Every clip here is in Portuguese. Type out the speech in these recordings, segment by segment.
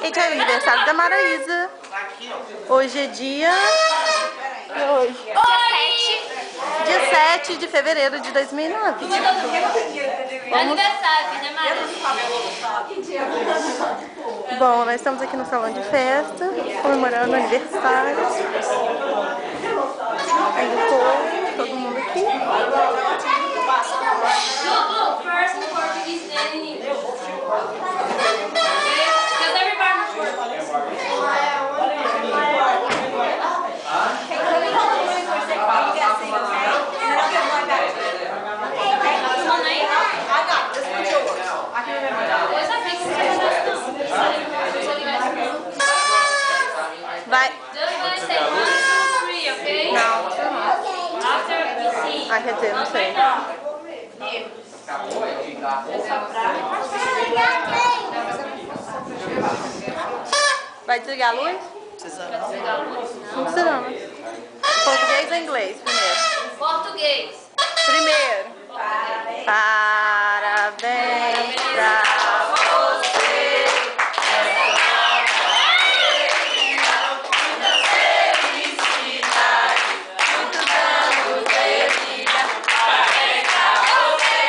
Gente, é o aniversário da Maraísa. Hoje é dia... E hoje? Dia 7 de fevereiro de 2009. Aniversário, né, Maraísa? Bom, nós estamos aqui no salão de festa, comemorando o aniversário. Aí o povo, todo mundo aqui. Look, first in Portuguese, then in English. Because everybody knows Portuguese. Vai. Just gonna say 1, 2, 3, okay? Não, After we sing. ah, quer dizer, não sei. Vai desligar a luz? Não precisa não. Português ou inglês primeiro? Português. Primeiro. Parabéns pra você. Muitas felicidades, muitos anos de vida. Parabéns pra você.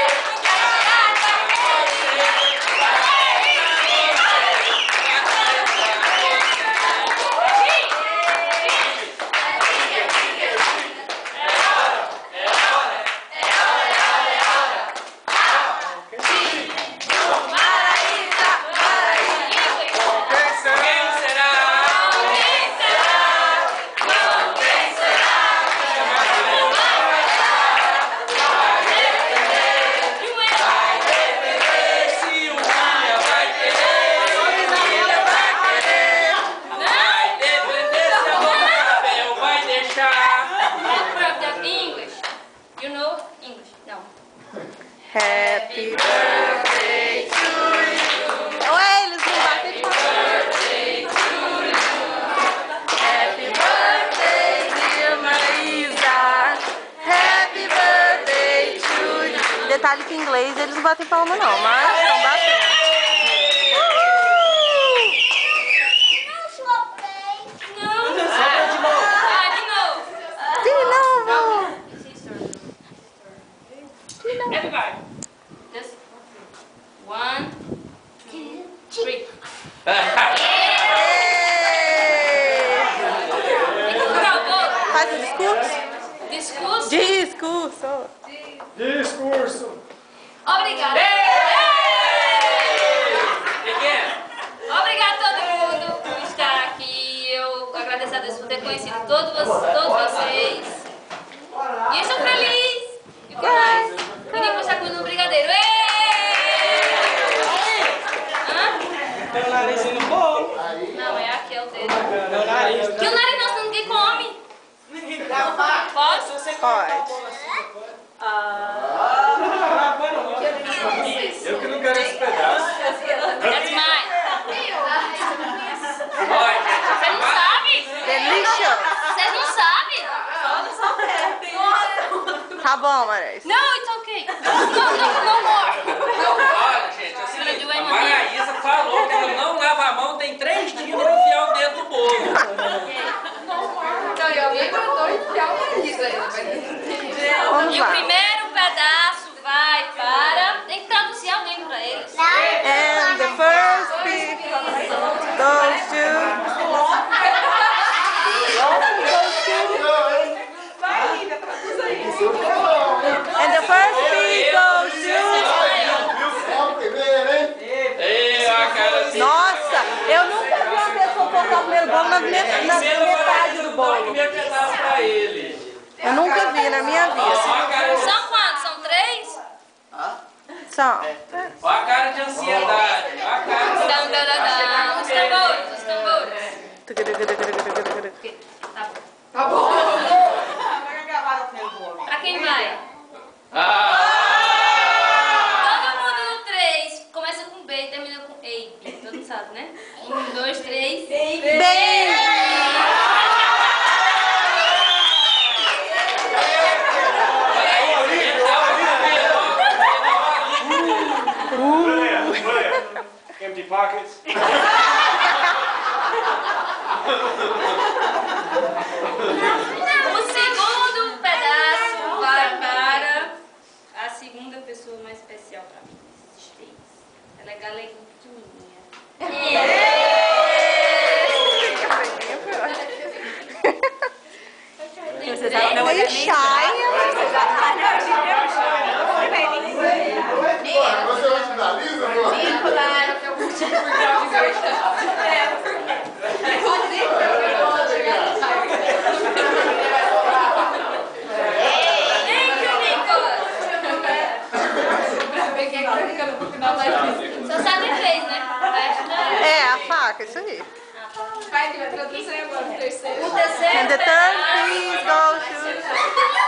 Happy birthday to you. Ué, eles não batem palma. Happy birthday, dear Maraísa. Happy birthday to you. Detalhe que em inglês eles não batem palma não, mas estão batendo. Everybody. Just 1, 2, 3. Faz o discurso? Discurso. Discurso. Obrigada. Obrigada a todo mundo por estar aqui. Eu agradeço a Deus por ter conhecido todos vocês. E eu estou feliz. E o que mais? E nem postar com no brigadeiro. Tem o nariz no bolo. Não, é aqui, é o dedo. Meu nariz. Que o nariz nosso ninguém come. Posso? Pode. Eu que não quero esse pedaço. That's mine. Você não sabe? Delicious. Vocês não sabem? Tá bom, Maraísa. No, it's okay. No more. Olha, gente, assim, a Maraísa falou que ela não lava a mão, tem 3 dias pra enfiar o dedo no bolo. Não, e alguém mandou enfiar o nariz aí. Vamos E o lá. primeiro pedaço vai para... Tem que traduzir alguém para eles. And the first piece goes to... And the first piece goes to... Nossa, eu nunca vi uma pessoa cortar o primeiro bolo na metade do bolo. Primeiro pedaço pra ele. Eu nunca vi na minha vida. São quantos? São 3? São. Olha a cara de ansiedade. Olha a cara de ansiedade. Os tambores. Tá bom. Pra quem vai? Todo mundo no 3. Começa com B e termina com E. Todo mundo sabe, né? 1, 2, 3. Beijo! Empty pockets. O segundo pedaço vai para a segunda pessoa mais especial para mim desses três. Ela é galeguinha pequenininha. Você tá meio shy. Você hoje finaliza, pô? Claro que eu curti por causa disso. Só sabe fez, né? É, a faca, isso aí. Vai, que vai traduzir agora o terceiro. O terceiro And the third, pedaço please go shoot.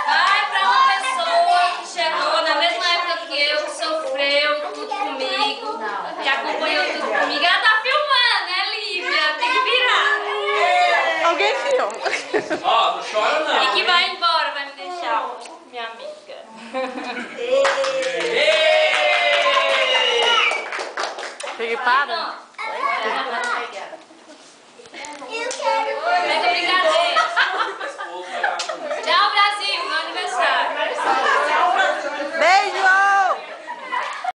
vai para uma pessoa que chegou na mesma época que eu, que sofreu tudo comigo, que acompanhou tudo comigo. Ela tá filmando, né, Lívia? Tem que virar. Alguém filma. Ó, não chora não. E que vai embora, vai me deixar, minha amiga. Peguei para? Então,